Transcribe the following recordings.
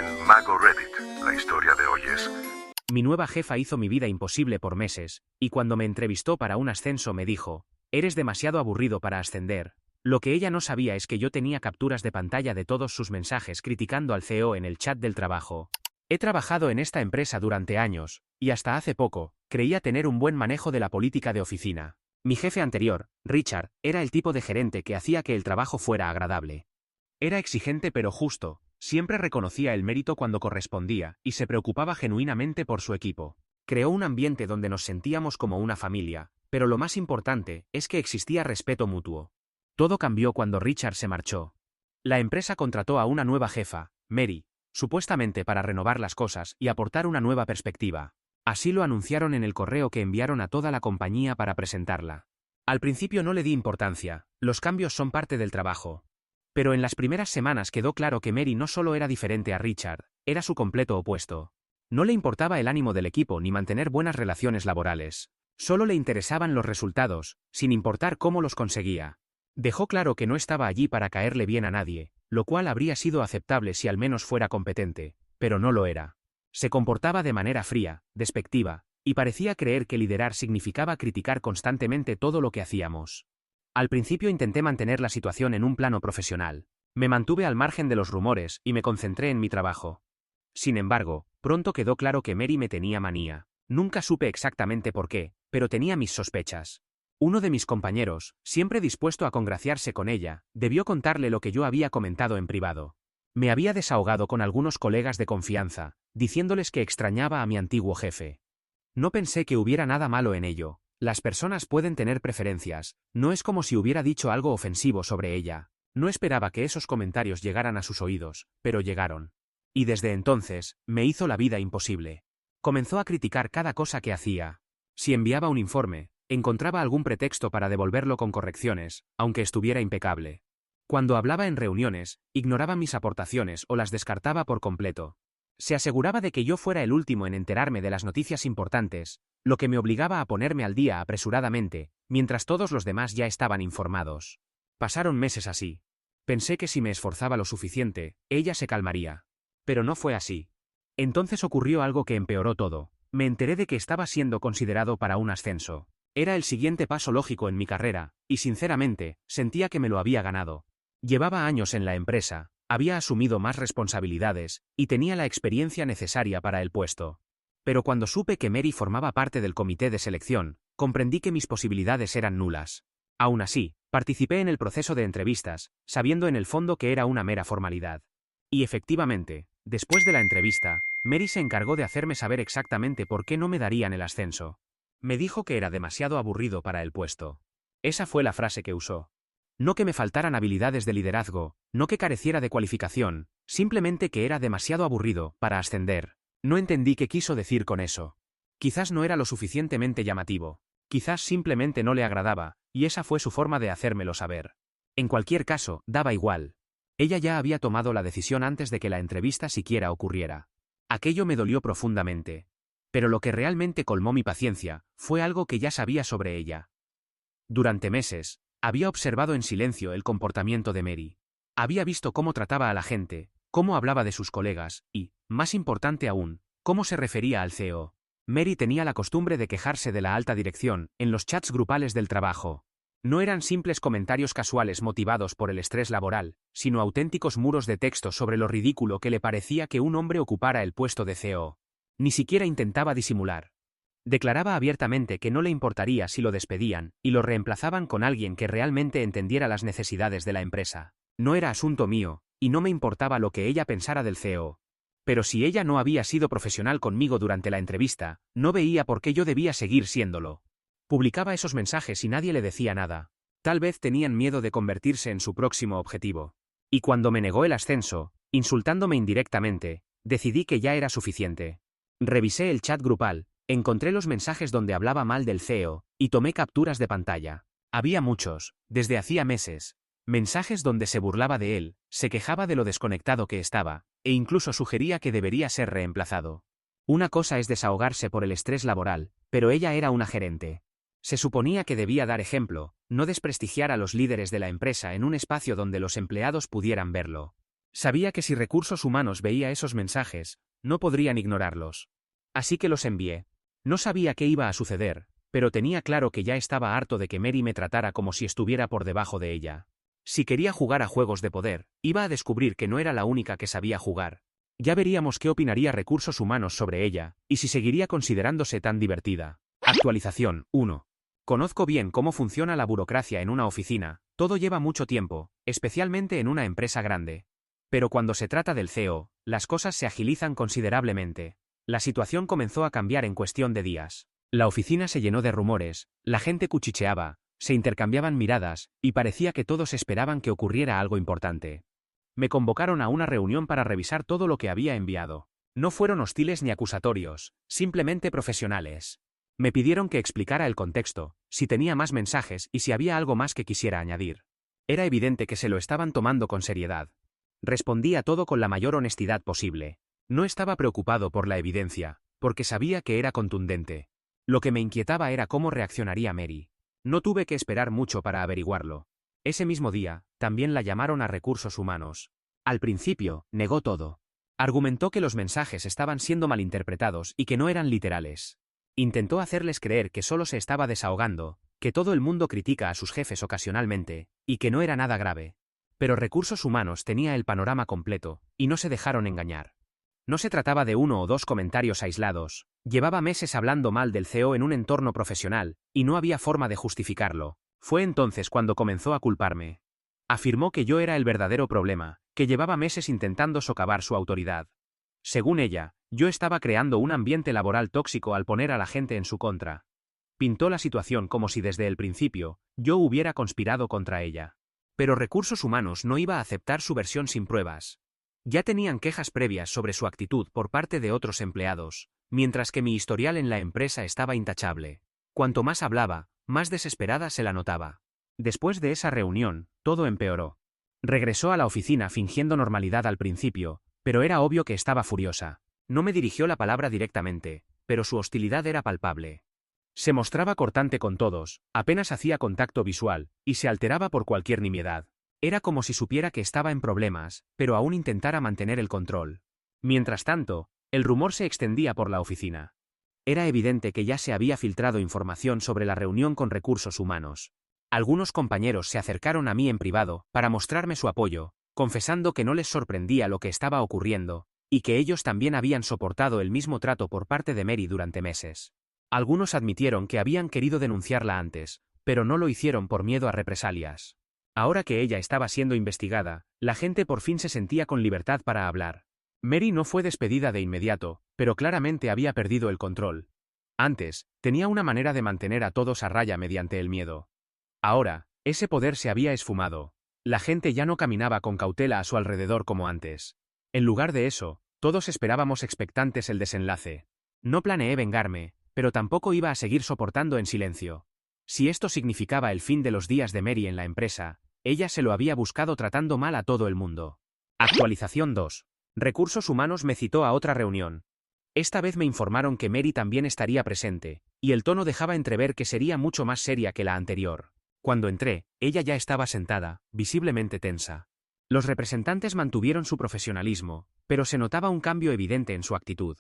El mago Reddit. La historia de hoy es... Mi nueva jefa hizo mi vida imposible por meses, y cuando me entrevistó para un ascenso me dijo, eres demasiado aburrido para ascender. Lo que ella no sabía es que yo tenía capturas de pantalla de todos sus mensajes criticando al CEO en el chat del trabajo. He trabajado en esta empresa durante años, y hasta hace poco, creía tener un buen manejo de la política de oficina. Mi jefe anterior, Richard, era el tipo de gerente que hacía que el trabajo fuera agradable. Era exigente pero justo, siempre reconocía el mérito cuando correspondía y se preocupaba genuinamente por su equipo. Creó un ambiente donde nos sentíamos como una familia, pero lo más importante es que existía respeto mutuo. Todo cambió cuando Richard se marchó. La empresa contrató a una nueva jefa, Mary, supuestamente para renovar las cosas y aportar una nueva perspectiva. Así lo anunciaron en el correo que enviaron a toda la compañía para presentarla. Al principio no le di importancia, los cambios son parte del trabajo. Pero en las primeras semanas quedó claro que Mary no solo era diferente a Richard, era su completo opuesto. No le importaba el ánimo del equipo ni mantener buenas relaciones laborales. Solo le interesaban los resultados, sin importar cómo los conseguía. Dejó claro que no estaba allí para caerle bien a nadie, lo cual habría sido aceptable si al menos fuera competente, pero no lo era. Se comportaba de manera fría, despectiva, y parecía creer que liderar significaba criticar constantemente todo lo que hacíamos. Al principio intenté mantener la situación en un plano profesional. Me mantuve al margen de los rumores y me concentré en mi trabajo. Sin embargo, pronto quedó claro que Mary me tenía manía. Nunca supe exactamente por qué, pero tenía mis sospechas. Uno de mis compañeros, siempre dispuesto a congraciarse con ella, debió contarle lo que yo había comentado en privado. Me había desahogado con algunos colegas de confianza, diciéndoles que extrañaba a mi antiguo jefe. No pensé que hubiera nada malo en ello. Las personas pueden tener preferencias, no es como si hubiera dicho algo ofensivo sobre ella. No esperaba que esos comentarios llegaran a sus oídos, pero llegaron. Y desde entonces, me hizo la vida imposible. Comenzó a criticar cada cosa que hacía. Si enviaba un informe, encontraba algún pretexto para devolverlo con correcciones, aunque estuviera impecable. Cuando hablaba en reuniones, ignoraba mis aportaciones o las descartaba por completo. Se aseguraba de que yo fuera el último en enterarme de las noticias importantes, lo que me obligaba a ponerme al día apresuradamente, mientras todos los demás ya estaban informados. Pasaron meses así. Pensé que si me esforzaba lo suficiente, ella se calmaría. Pero no fue así. Entonces ocurrió algo que empeoró todo. Me enteré de que estaba siendo considerado para un ascenso. Era el siguiente paso lógico en mi carrera, y sinceramente, sentía que me lo había ganado. Llevaba años en la empresa, había asumido más responsabilidades, y tenía la experiencia necesaria para el puesto. Pero cuando supe que Mary formaba parte del comité de selección, comprendí que mis posibilidades eran nulas. Aún así, participé en el proceso de entrevistas, sabiendo en el fondo que era una mera formalidad. Y efectivamente, después de la entrevista, Mary se encargó de hacerme saber exactamente por qué no me darían el ascenso. Me dijo que era demasiado aburrido para el puesto. Esa fue la frase que usó. No que me faltaran habilidades de liderazgo, no que careciera de cualificación, simplemente que era demasiado aburrido para ascender. No entendí qué quiso decir con eso. Quizás no era lo suficientemente llamativo. Quizás simplemente no le agradaba, y esa fue su forma de hacérmelo saber. En cualquier caso, daba igual. Ella ya había tomado la decisión antes de que la entrevista siquiera ocurriera. Aquello me dolió profundamente. Pero lo que realmente colmó mi paciencia, fue algo que ya sabía sobre ella. Durante meses, había observado en silencio el comportamiento de Mary. Había visto cómo trataba a la gente, cómo hablaba de sus colegas, y, más importante aún, cómo se refería al CEO. Mary tenía la costumbre de quejarse de la alta dirección, en los chats grupales del trabajo. No eran simples comentarios casuales motivados por el estrés laboral, sino auténticos muros de texto sobre lo ridículo que le parecía que un hombre ocupara el puesto de CEO. Ni siquiera intentaba disimular. Declaraba abiertamente que no le importaría si lo despedían, y lo reemplazaban con alguien que realmente entendiera las necesidades de la empresa. No era asunto mío, y no me importaba lo que ella pensara del CEO. Pero si ella no había sido profesional conmigo durante la entrevista, no veía por qué yo debía seguir siéndolo. Publicaba esos mensajes y nadie le decía nada. Tal vez tenían miedo de convertirse en su próximo objetivo. Y cuando me negó el ascenso, insultándome indirectamente, decidí que ya era suficiente. Revisé el chat grupal, encontré los mensajes donde hablaba mal del CEO, y tomé capturas de pantalla. Había muchos, desde hacía meses. Mensajes donde se burlaba de él, se quejaba de lo desconectado que estaba, e incluso sugería que debería ser reemplazado. Una cosa es desahogarse por el estrés laboral, pero ella era una gerente. Se suponía que debía dar ejemplo, no desprestigiar a los líderes de la empresa en un espacio donde los empleados pudieran verlo. Sabía que si recursos humanos veía esos mensajes, no podrían ignorarlos. Así que los envié. No sabía qué iba a suceder, pero tenía claro que ya estaba harto de que Mary me tratara como si estuviera por debajo de ella. Si quería jugar a juegos de poder, iba a descubrir que no era la única que sabía jugar. Ya veríamos qué opinaría recursos humanos sobre ella, y si seguiría considerándose tan divertida. Actualización 1. Conozco bien cómo funciona la burocracia en una oficina, todo lleva mucho tiempo, especialmente en una empresa grande. Pero cuando se trata del CEO, las cosas se agilizan considerablemente. La situación comenzó a cambiar en cuestión de días. La oficina se llenó de rumores, la gente cuchicheaba, se intercambiaban miradas, y parecía que todos esperaban que ocurriera algo importante. Me convocaron a una reunión para revisar todo lo que había enviado. No fueron hostiles ni acusatorios, simplemente profesionales. Me pidieron que explicara el contexto, si tenía más mensajes y si había algo más que quisiera añadir. Era evidente que se lo estaban tomando con seriedad. Respondí a todo con la mayor honestidad posible. No estaba preocupado por la evidencia, porque sabía que era contundente. Lo que me inquietaba era cómo reaccionaría Mary. No tuve que esperar mucho para averiguarlo. Ese mismo día, también la llamaron a recursos humanos. Al principio, negó todo. Argumentó que los mensajes estaban siendo malinterpretados y que no eran literales. Intentó hacerles creer que solo se estaba desahogando, que todo el mundo critica a sus jefes ocasionalmente, y que no era nada grave. Pero recursos humanos tenía el panorama completo, y no se dejaron engañar. No se trataba de uno o dos comentarios aislados, llevaba meses hablando mal del CEO en un entorno profesional, y no había forma de justificarlo. Fue entonces cuando comenzó a culparme. Afirmó que yo era el verdadero problema, que llevaba meses intentando socavar su autoridad. Según ella, yo estaba creando un ambiente laboral tóxico al poner a la gente en su contra. Pintó la situación como si desde el principio, yo hubiera conspirado contra ella. Pero recursos humanos no iba a aceptar su versión sin pruebas. Ya tenían quejas previas sobre su actitud por parte de otros empleados, mientras que mi historial en la empresa estaba intachable. Cuanto más hablaba, más desesperada se la notaba. Después de esa reunión, todo empeoró. Regresó a la oficina fingiendo normalidad al principio, pero era obvio que estaba furiosa. No me dirigió la palabra directamente, pero su hostilidad era palpable. Se mostraba cortante con todos, apenas hacía contacto visual, y se alteraba por cualquier nimiedad. Era como si supiera que estaba en problemas, pero aún intentara mantener el control. Mientras tanto, el rumor se extendía por la oficina. Era evidente que ya se había filtrado información sobre la reunión con recursos humanos. Algunos compañeros se acercaron a mí en privado para mostrarme su apoyo, confesando que no les sorprendía lo que estaba ocurriendo, y que ellos también habían soportado el mismo trato por parte de Mary durante meses. Algunos admitieron que habían querido denunciarla antes, pero no lo hicieron por miedo a represalias. Ahora que ella estaba siendo investigada, la gente por fin se sentía con libertad para hablar. Mary no fue despedida de inmediato, pero claramente había perdido el control. Antes, tenía una manera de mantener a todos a raya mediante el miedo. Ahora, ese poder se había esfumado. La gente ya no caminaba con cautela a su alrededor como antes. En lugar de eso, todos esperábamos expectantes el desenlace. No planeé vengarme, pero tampoco iba a seguir soportando en silencio. Si esto significaba el fin de los días de Mary en la empresa, ella se lo había buscado tratando mal a todo el mundo. Actualización 2. Recursos humanos me citó a otra reunión. Esta vez me informaron que Mary también estaría presente, y el tono dejaba entrever que sería mucho más seria que la anterior. Cuando entré, ella ya estaba sentada, visiblemente tensa. Los representantes mantuvieron su profesionalismo, pero se notaba un cambio evidente en su actitud.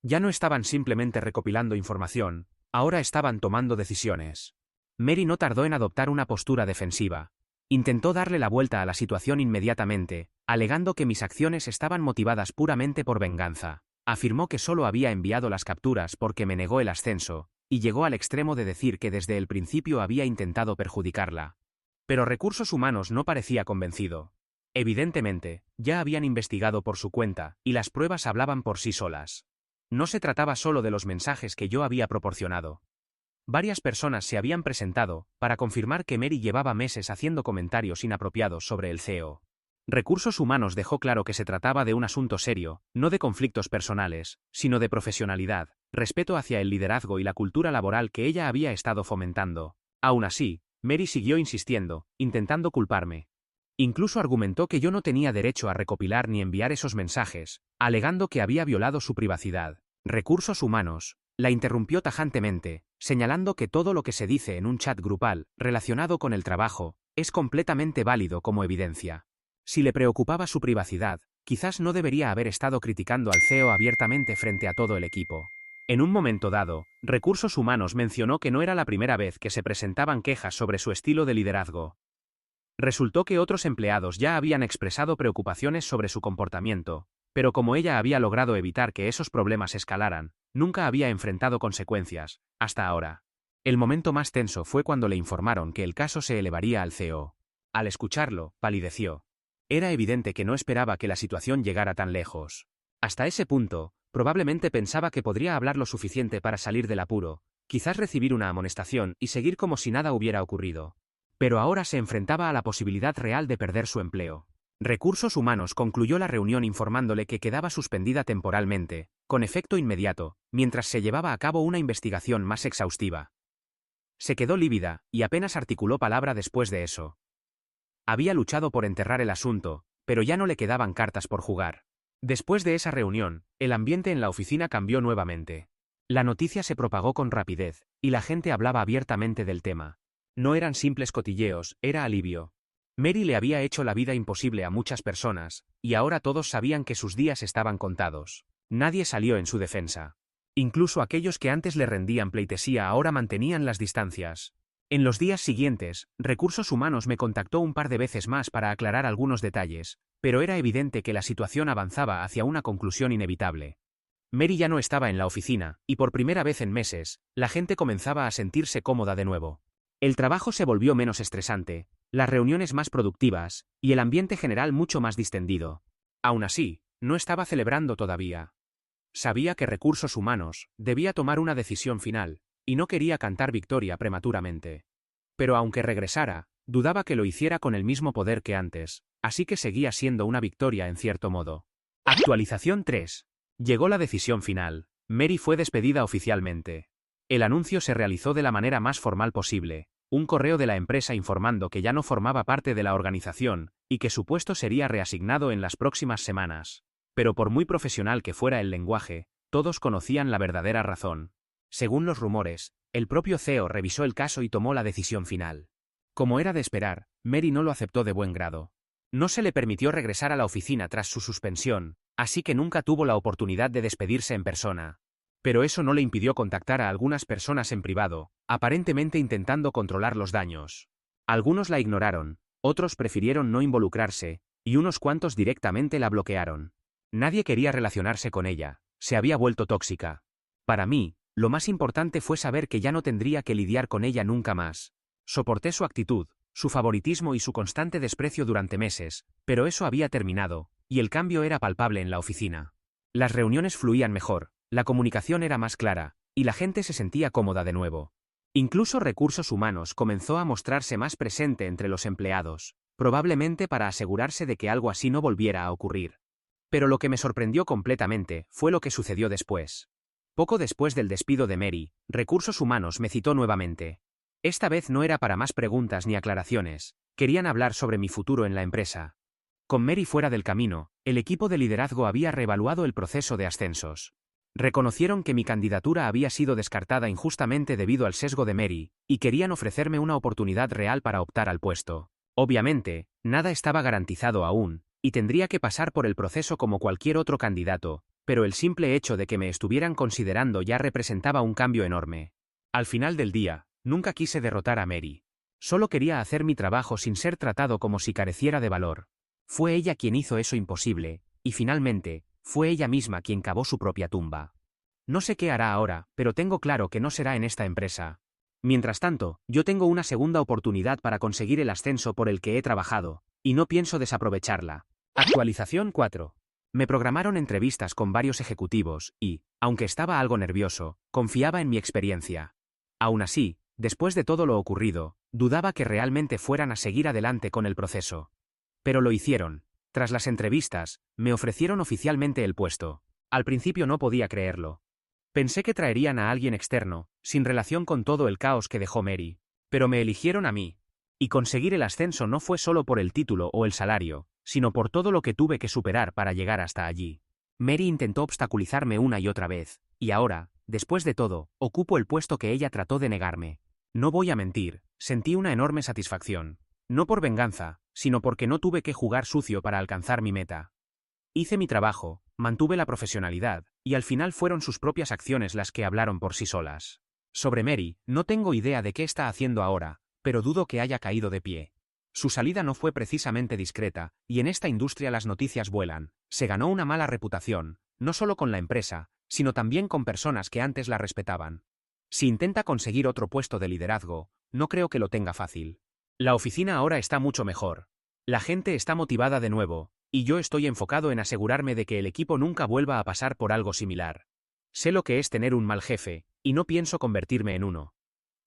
Ya no estaban simplemente recopilando información, ahora estaban tomando decisiones. Mary no tardó en adoptar una postura defensiva. Intentó darle la vuelta a la situación inmediatamente, alegando que mis acciones estaban motivadas puramente por venganza. Afirmó que solo había enviado las capturas porque me negó el ascenso, y llegó al extremo de decir que desde el principio había intentado perjudicarla. Pero recursos humanos no parecía convencido. Evidentemente, ya habían investigado por su cuenta, y las pruebas hablaban por sí solas. No se trataba solo de los mensajes que yo había proporcionado. Varias personas se habían presentado para confirmar que Mary llevaba meses haciendo comentarios inapropiados sobre el CEO. Recursos Humanos dejó claro que se trataba de un asunto serio, no de conflictos personales, sino de profesionalidad, respeto hacia el liderazgo y la cultura laboral que ella había estado fomentando. Aún así, Mary siguió insistiendo, intentando culparme. Incluso argumentó que yo no tenía derecho a recopilar ni enviar esos mensajes, alegando que había violado su privacidad. Recursos Humanos la interrumpió tajantemente, señalando que todo lo que se dice en un chat grupal, relacionado con el trabajo, es completamente válido como evidencia. Si le preocupaba su privacidad, quizás no debería haber estado criticando al CEO abiertamente frente a todo el equipo. En un momento dado, Recursos Humanos mencionó que no era la primera vez que se presentaban quejas sobre su estilo de liderazgo. Resultó que otros empleados ya habían expresado preocupaciones sobre su comportamiento, pero como ella había logrado evitar que esos problemas escalaran, nunca había enfrentado consecuencias, hasta ahora. El momento más tenso fue cuando le informaron que el caso se elevaría al CEO. Al escucharlo, palideció. Era evidente que no esperaba que la situación llegara tan lejos. Hasta ese punto, probablemente pensaba que podría hablar lo suficiente para salir del apuro, quizás recibir una amonestación y seguir como si nada hubiera ocurrido. Pero ahora se enfrentaba a la posibilidad real de perder su empleo. Recursos Humanos concluyó la reunión informándole que quedaba suspendida temporalmente, con efecto inmediato, mientras se llevaba a cabo una investigación más exhaustiva. Se quedó lívida, y apenas articuló palabra después de eso. Había luchado por enterrar el asunto, pero ya no le quedaban cartas por jugar. Después de esa reunión, el ambiente en la oficina cambió nuevamente. La noticia se propagó con rapidez, y la gente hablaba abiertamente del tema. No eran simples cotilleos, era alivio. Mary le había hecho la vida imposible a muchas personas, y ahora todos sabían que sus días estaban contados. Nadie salió en su defensa. Incluso aquellos que antes le rendían pleitesía ahora mantenían las distancias. En los días siguientes, Recursos Humanos me contactó un par de veces más para aclarar algunos detalles, pero era evidente que la situación avanzaba hacia una conclusión inevitable. Mary ya no estaba en la oficina, y por primera vez en meses, la gente comenzaba a sentirse cómoda de nuevo. El trabajo se volvió menos estresante, las reuniones más productivas, y el ambiente general mucho más distendido. Aún así, no estaba celebrando todavía. Sabía que Recursos Humanos debía tomar una decisión final, y no quería cantar victoria prematuramente. Pero aunque regresara, dudaba que lo hiciera con el mismo poder que antes, así que seguía siendo una victoria en cierto modo. Actualización 3. Llegó la decisión final. Mary fue despedida oficialmente. El anuncio se realizó de la manera más formal posible, un correo de la empresa informando que ya no formaba parte de la organización, y que su puesto sería reasignado en las próximas semanas. Pero por muy profesional que fuera el lenguaje, todos conocían la verdadera razón. Según los rumores, el propio CEO revisó el caso y tomó la decisión final. Como era de esperar, Mary no lo aceptó de buen grado. No se le permitió regresar a la oficina tras su suspensión, así que nunca tuvo la oportunidad de despedirse en persona. Pero eso no le impidió contactar a algunas personas en privado, aparentemente intentando controlar los daños. Algunos la ignoraron, otros prefirieron no involucrarse, y unos cuantos directamente la bloquearon. Nadie quería relacionarse con ella, se había vuelto tóxica. Para mí, lo más importante fue saber que ya no tendría que lidiar con ella nunca más. Soporté su actitud, su favoritismo y su constante desprecio durante meses, pero eso había terminado, y el cambio era palpable en la oficina. Las reuniones fluían mejor, la comunicación era más clara, y la gente se sentía cómoda de nuevo. Incluso Recursos Humanos comenzó a mostrarse más presente entre los empleados, probablemente para asegurarse de que algo así no volviera a ocurrir. Pero lo que me sorprendió completamente fue lo que sucedió después. Poco después del despido de Mary, Recursos Humanos me citó nuevamente. Esta vez no era para más preguntas ni aclaraciones, querían hablar sobre mi futuro en la empresa. Con Mary fuera del camino, el equipo de liderazgo había reevaluado el proceso de ascensos. Reconocieron que mi candidatura había sido descartada injustamente debido al sesgo de Mary, y querían ofrecerme una oportunidad real para optar al puesto. Obviamente, nada estaba garantizado aún, y tendría que pasar por el proceso como cualquier otro candidato, pero el simple hecho de que me estuvieran considerando ya representaba un cambio enorme. Al final del día, nunca quise derrotar a Mary. Solo quería hacer mi trabajo sin ser tratado como si careciera de valor. Fue ella quien hizo eso imposible, y finalmente, fue ella misma quien cavó su propia tumba. No sé qué hará ahora, pero tengo claro que no será en esta empresa. Mientras tanto, yo tengo una segunda oportunidad para conseguir el ascenso por el que he trabajado, y no pienso desaprovecharla. Actualización 4. Me programaron entrevistas con varios ejecutivos y, aunque estaba algo nervioso, confiaba en mi experiencia. Aún así, después de todo lo ocurrido, dudaba que realmente fueran a seguir adelante con el proceso. Pero lo hicieron. Tras las entrevistas, me ofrecieron oficialmente el puesto. Al principio no podía creerlo. Pensé que traerían a alguien externo, sin relación con todo el caos que dejó Mary. Pero me eligieron a mí. Y conseguir el ascenso no fue solo por el título o el salario, sino por todo lo que tuve que superar para llegar hasta allí. Mary intentó obstaculizarme una y otra vez, y ahora, después de todo, ocupo el puesto que ella trató de negarme. No voy a mentir, sentí una enorme satisfacción. No por venganza, sino porque no tuve que jugar sucio para alcanzar mi meta. Hice mi trabajo, mantuve la profesionalidad, y al final fueron sus propias acciones las que hablaron por sí solas. Sobre Mary, no tengo idea de qué está haciendo ahora, pero dudo que haya caído de pie. Su salida no fue precisamente discreta, y en esta industria las noticias vuelan. Se ganó una mala reputación, no solo con la empresa, sino también con personas que antes la respetaban. Si intenta conseguir otro puesto de liderazgo, no creo que lo tenga fácil. La oficina ahora está mucho mejor. La gente está motivada de nuevo, y yo estoy enfocado en asegurarme de que el equipo nunca vuelva a pasar por algo similar. Sé lo que es tener un mal jefe, y no pienso convertirme en uno.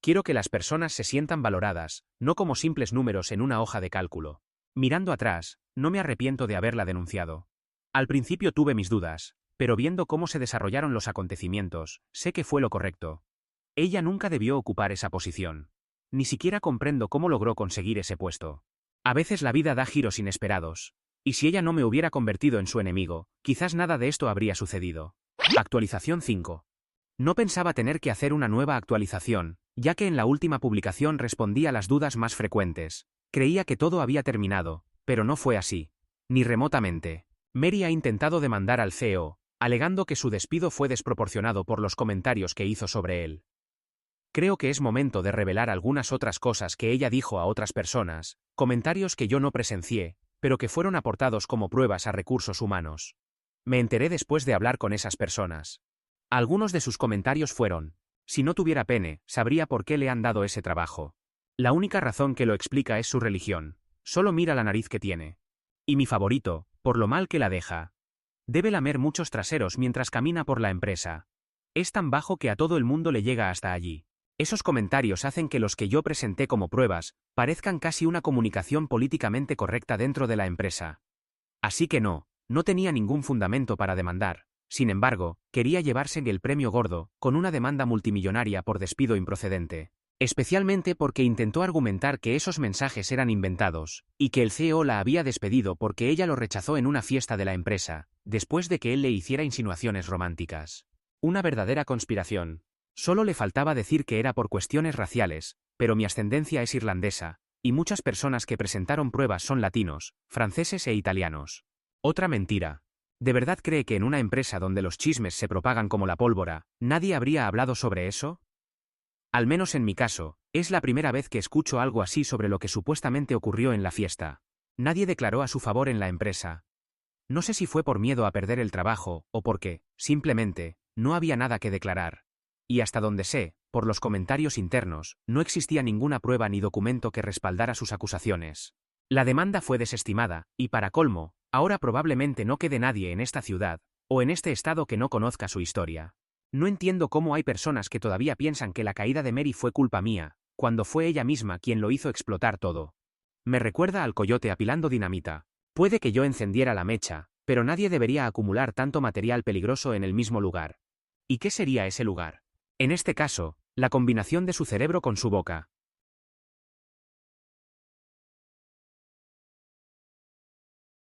Quiero que las personas se sientan valoradas, no como simples números en una hoja de cálculo. Mirando atrás, no me arrepiento de haberla denunciado. Al principio tuve mis dudas, pero viendo cómo se desarrollaron los acontecimientos, sé que fue lo correcto. Ella nunca debió ocupar esa posición. Ni siquiera comprendo cómo logró conseguir ese puesto. A veces la vida da giros inesperados, y si ella no me hubiera convertido en su enemigo, quizás nada de esto habría sucedido. Actualización 5. No pensaba tener que hacer una nueva actualización, ya que en la última publicación respondí a las dudas más frecuentes. Creía que todo había terminado, pero no fue así. Ni remotamente. Mary ha intentado demandar al CEO, alegando que su despido fue desproporcionado por los comentarios que hizo sobre él. Creo que es momento de revelar algunas otras cosas que ella dijo a otras personas, comentarios que yo no presencié, pero que fueron aportados como pruebas a recursos humanos. Me enteré después de hablar con esas personas. Algunos de sus comentarios fueron: si no tuviera pene, sabría por qué le han dado ese trabajo. La única razón que lo explica es su religión. Solo mira la nariz que tiene. Y mi favorito, por lo mal que la deja. Debe lamer muchos traseros mientras camina por la empresa. Es tan bajo que a todo el mundo le llega hasta allí. Esos comentarios hacen que los que yo presenté como pruebas parezcan casi una comunicación políticamente correcta dentro de la empresa. Así que no tenía ningún fundamento para demandar. Sin embargo, quería llevarse el premio gordo, con una demanda multimillonaria por despido improcedente. Especialmente porque intentó argumentar que esos mensajes eran inventados, y que el CEO la había despedido porque ella lo rechazó en una fiesta de la empresa, después de que él le hiciera insinuaciones románticas. Una verdadera conspiración. Solo le faltaba decir que era por cuestiones raciales, pero mi ascendencia es irlandesa, y muchas personas que presentaron pruebas son latinos, franceses e italianos. Otra mentira. ¿De verdad cree que en una empresa donde los chismes se propagan como la pólvora, nadie habría hablado sobre eso? Al menos en mi caso, es la primera vez que escucho algo así sobre lo que supuestamente ocurrió en la fiesta. Nadie declaró a su favor en la empresa. No sé si fue por miedo a perder el trabajo, o porque, simplemente, no había nada que declarar. Y hasta donde sé, por los comentarios internos, no existía ninguna prueba ni documento que respaldara sus acusaciones. La demanda fue desestimada, y para colmo, ahora probablemente no quede nadie en esta ciudad, o en este estado que no conozca su historia. No entiendo cómo hay personas que todavía piensan que la caída de Mary fue culpa mía, cuando fue ella misma quien lo hizo explotar todo. Me recuerda al coyote apilando dinamita. Puede que yo encendiera la mecha, pero nadie debería acumular tanto material peligroso en el mismo lugar. ¿Y qué sería ese lugar? En este caso, la combinación de su cerebro con su boca.